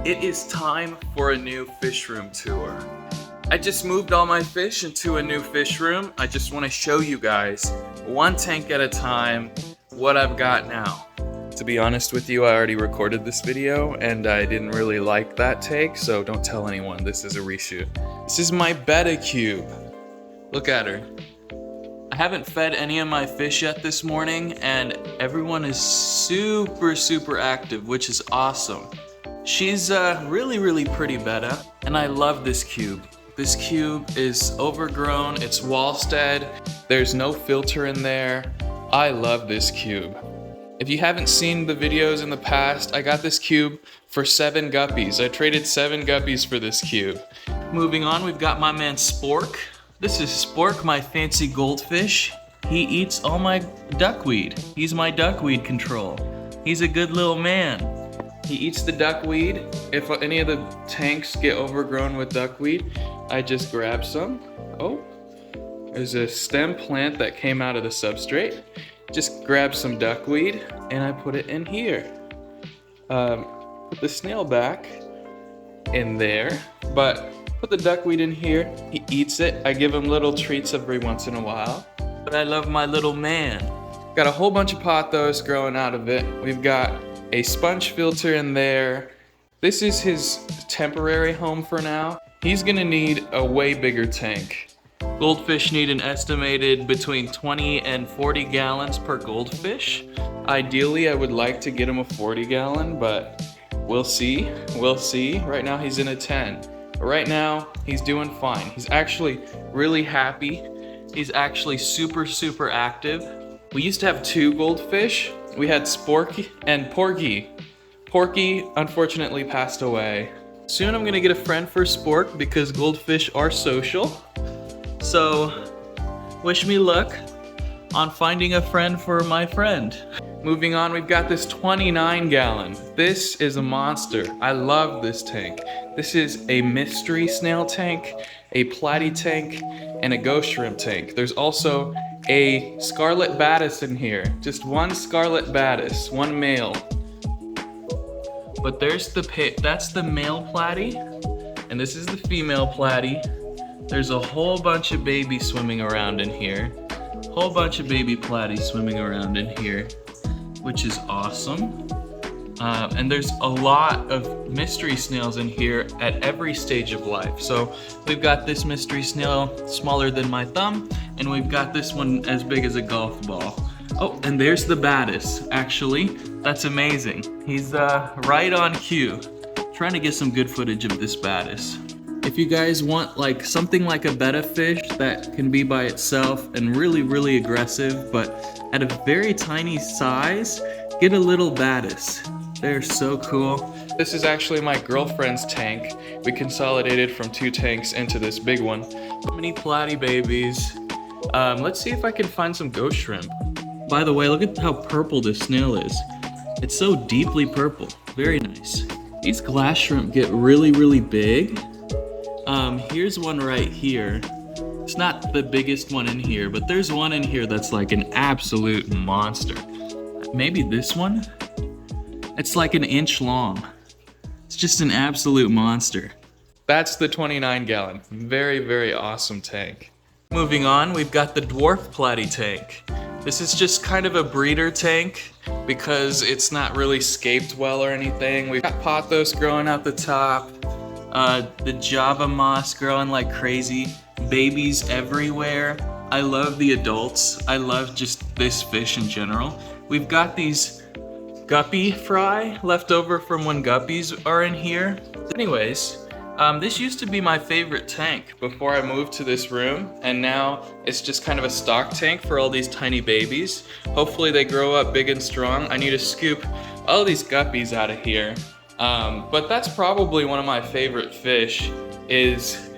It is time for a new fish room tour. I just moved all my fish into a new fish room. I just want to show you guys, one tank at a time, what I've got now. To be honest with you, I already recorded this video and I didn't really like that take, so don't tell anyone, this is a reshoot. This is my betta cube. Look at her. I haven't fed any of my fish yet this morning and everyone is super active, which is awesome. She's a really pretty betta and I love this cube. This cube is overgrown, it's wall-stead, there's no filter in there. I love this cube. If you haven't seen the videos in the past, I got this cube for 7 guppies. I traded 7 guppies for this cube. Moving on, we've got my man Spork. This is Spork, my fancy goldfish. He eats all my duckweed. He's my duckweed control. He's a good little man. He eats the duckweed. If any of the tanks get overgrown with duckweed, I just grab some. Oh, there's a stem plant that came out of the substrate. Just grab some duckweed and I put it in here. Put the snail back in there, but put the duckweed in here. He eats it. I give him little treats every once in a while. But I love my little man. Got a whole bunch of pothos growing out of it. We've got a sponge filter in there. This is his temporary home for now. He's gonna need a way bigger tank. Goldfish need an estimated between 20 and 40 gallons per goldfish. Ideally, I would like to get him a 40 gallon, but we'll see. Right now he's in a 10. But right now, he's doing fine. He's actually really happy. He's actually super active. We used to have 2 goldfish. We had Sporky and Porky. Porky unfortunately passed away. Soon I'm gonna get a friend for Spork because goldfish are social. So, wish me luck on finding a friend for my friend. Moving on, we've got this 29 gallon. This is a monster. I love this tank. This is a mystery snail tank, a platy tank, and a ghost shrimp tank. There's also a scarlet baddis in here. Just one scarlet baddis, one male. But there's that's the male platy, and this is the female platy. There's a whole bunch of babies swimming around in here. Whole bunch of baby platies swimming around in here, which is awesome. And there's a lot of mystery snails in here at every stage of life. So we've got this mystery snail smaller than my thumb, and we've got this one as big as a golf ball. Oh, and there's the baddis, actually. That's amazing. He's right on cue. Trying to get some good footage of this baddis. If you guys want like something like a betta fish that can be by itself and really aggressive, but at a very tiny size, get a little baddis. They're so cool. This is actually my girlfriend's tank. We consolidated from 2 tanks into this big one. So many platy babies. Let's see if I can find some ghost shrimp. By the way, look at how purple this snail is. It's so deeply purple. Very nice. These glass shrimp get really big. Here's one right here. It's not the biggest one in here, but there's one in here that's like an absolute monster. Maybe this one? It's like an inch long. It's just an absolute monster. That's the 29 gallon. Very awesome tank. Moving on, we've got the dwarf platy tank. This is just kind of a breeder tank because it's not really scaped well or anything. We've got pothos growing out the top, the Java moss growing like crazy, babies everywhere. I love the adults. I love just this fish in general. We've got these guppy fry left over from when guppies are in here. Anyways, this used to be my favorite tank before I moved to this room, and now it's just kind of a stock tank for all these tiny babies. Hopefully they grow up big and strong. I need to scoop all these guppies out of here. But that's probably one of my favorite fish is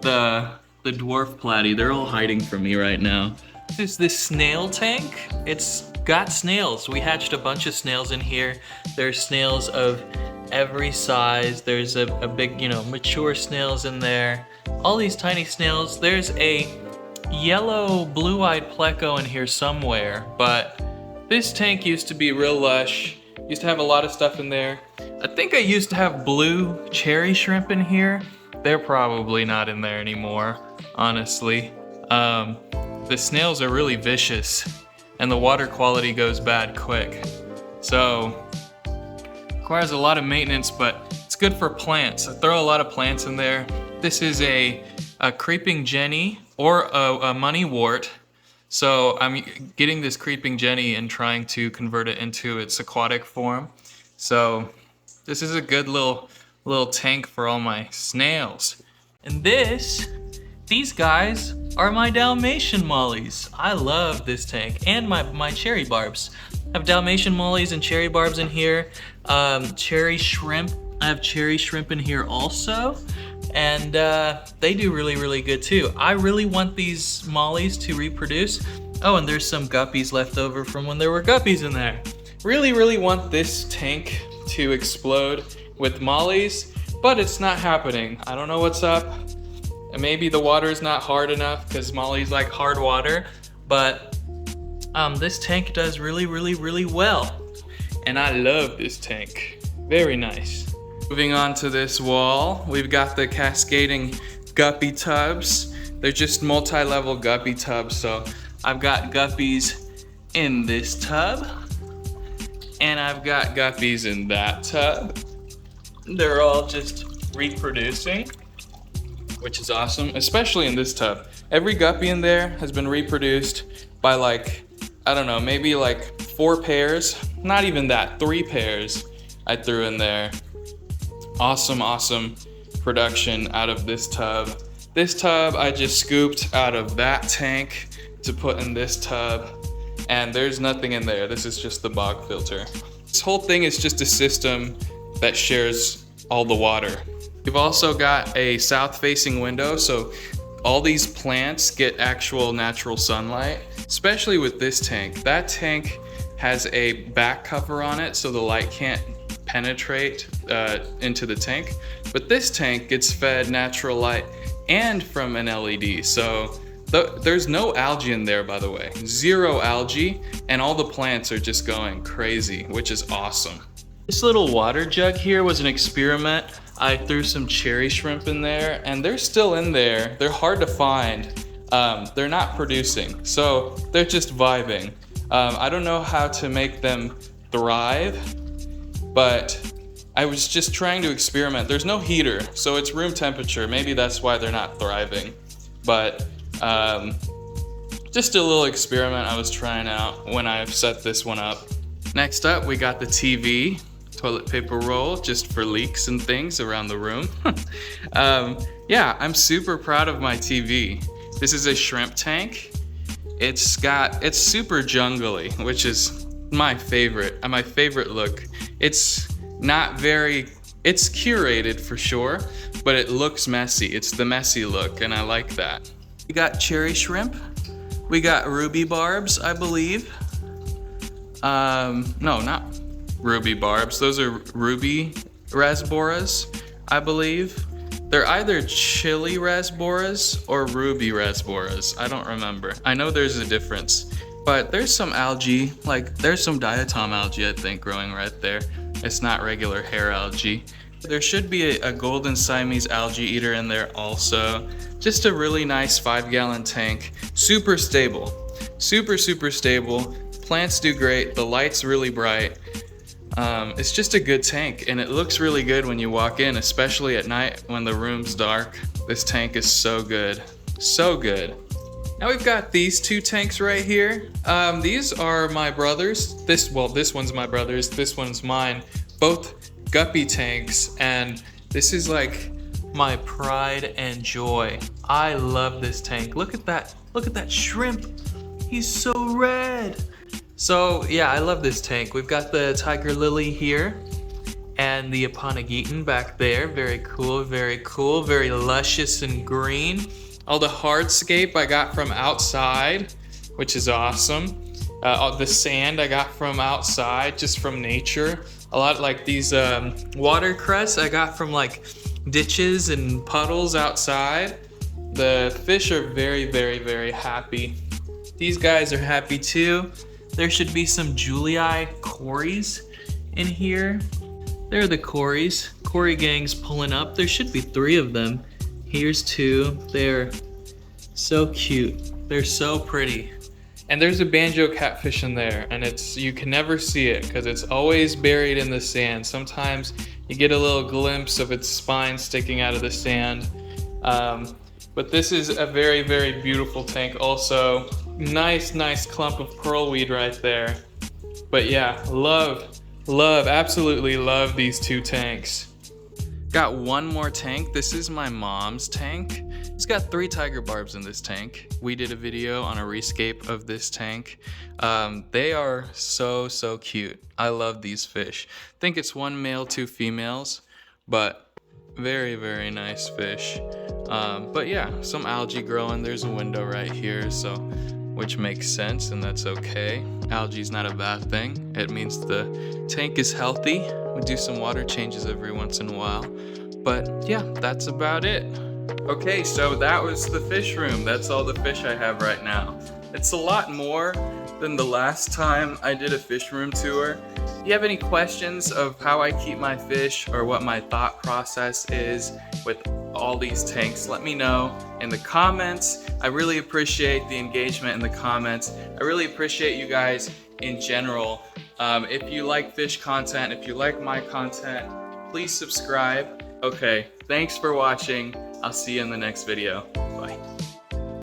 the dwarf platy. They're all hiding from me right now. This is this snail tank. It's got snails. We hatched a bunch of snails in here. There's snails of every size. There's a big, mature snails in there. All these tiny snails. There's a yellow blue-eyed pleco in here somewhere, but this tank used to be real lush. Used to have a lot of stuff in there. I think I used to have blue cherry shrimp in here. They're probably not in there anymore, honestly. The snails are really vicious and the water quality goes bad quick. So, requires a lot of maintenance, but it's good for plants. I throw a lot of plants in there. This is a creeping jenny or a money wort. So I'm getting this creeping jenny and trying to convert it into its aquatic form. So this is a good little tank for all my snails. And these guys are my Dalmatian mollies. I love this tank and my cherry barbs. I have Dalmatian mollies and cherry barbs in here. Cherry shrimp. I have cherry shrimp in here also. And they do really good too. I really want these mollies to reproduce. Oh, and there's some guppies left over from when there were guppies in there. Really want this tank to explode with mollies, but it's not happening. I don't know what's up. And maybe the water's not hard enough because mollies like hard water, but this tank does really well. And I love this tank. Very nice. Moving on to this wall, we've got the Cascading guppy tubs. They're just multi-level guppy tubs. So I've got guppies in this tub and I've got guppies in that tub. They're all just reproducing, which is awesome, especially in this tub. Every guppy in there has been reproduced by like, I don't know, maybe like 4 pairs, not even that, 3 pairs I threw in there. Awesome production out of this tub. This tub I just scooped out of that tank to put in this tub, and there's nothing in there. This is just the bog filter. This whole thing is just a system that shares all the water. We've also got a south-facing window, so all these plants get actual natural sunlight, especially with this tank. That tank has a back cover on it so the light can't penetrate into the tank, but this tank gets fed natural light and from an LED. So there's no algae in there, by the way. 0 algae, and all the plants are just going crazy, which is awesome. This little water jug here was an experiment. I threw some cherry shrimp in there and they're still in there. They're hard to find. They're not producing, so they're just vibing. I don't know how to make them thrive, but I was just trying to experiment. There's no heater, so it's room temperature. Maybe that's why they're not thriving. But just a little experiment I was trying out when I set this one up. Next up, we got the TV, toilet paper roll, just for leaks and things around the room. Yeah, I'm super proud of my TV. This is a shrimp tank. It's super jungly, which is my favorite look. It's curated for sure, but it looks messy. It's the messy look, and I like that. We got cherry shrimp. We got ruby barbs, I believe. No, not ruby barbs. Those are ruby rasboras, I believe. They're either chili rasboras or ruby rasboras. I don't remember. I know there's a difference. But there's some algae, like there's some diatom algae, I think, growing right there. It's not regular hair algae. There should be a golden Siamese algae eater in there also. Just a really nice 5-gallon tank. Super stable. Super stable. Plants do great. The light's really bright. It's just a good tank, and it looks really good when you walk in, especially at night when the room's dark. This tank is so good. So good. Now we've got these 2 tanks right here. These are my brother's. This one's my brother's, this one's mine. Both guppy tanks, and this is like my pride and joy. I love this tank. Look at that shrimp. He's so red. So yeah, I love this tank. We've got the tiger lily here and the Aponigeton back there. Very cool, very luscious and green. All the hardscape I got from outside, which is awesome. All the sand I got from outside, just from nature. A lot like these watercress I got from like ditches and puddles outside. The fish are very happy. These guys are happy too. There should be some Julii cories In here, there are the Corys. Cory gang's pulling up. There should be 3 of them. Here's 2. They're so cute. They're so pretty. And there's a banjo catfish in there, and you can never see it because it's always buried in the sand. Sometimes you get a little glimpse of its spine sticking out of the sand. But this is a very, very beautiful tank also. Nice clump of pearlweed right there. But yeah, absolutely love these 2 tanks. Got one more tank. This is my mom's tank. It's got 3 tiger barbs in this tank. We did a video on a rescape of this tank. They are so cute. I love these fish. I think it's 1 male, 2 females, but very nice fish. But yeah, some algae growing. There's a window right here, which makes sense, and that's okay. Algae's not a bad thing. It means the tank is healthy. We do some water changes every once in a while. But yeah, that's about it. Okay, so that was the fish room. That's all the fish I have right now. It's a lot more than the last time I did a fish room tour. If you have any questions of how I keep my fish or what my thought process is with all these tanks, let me know in the comments. I really appreciate the engagement in the comments. I really appreciate you guys in general. If you like fish content, if you like my content, please subscribe. Okay, thanks for watching. I'll see you in the next video.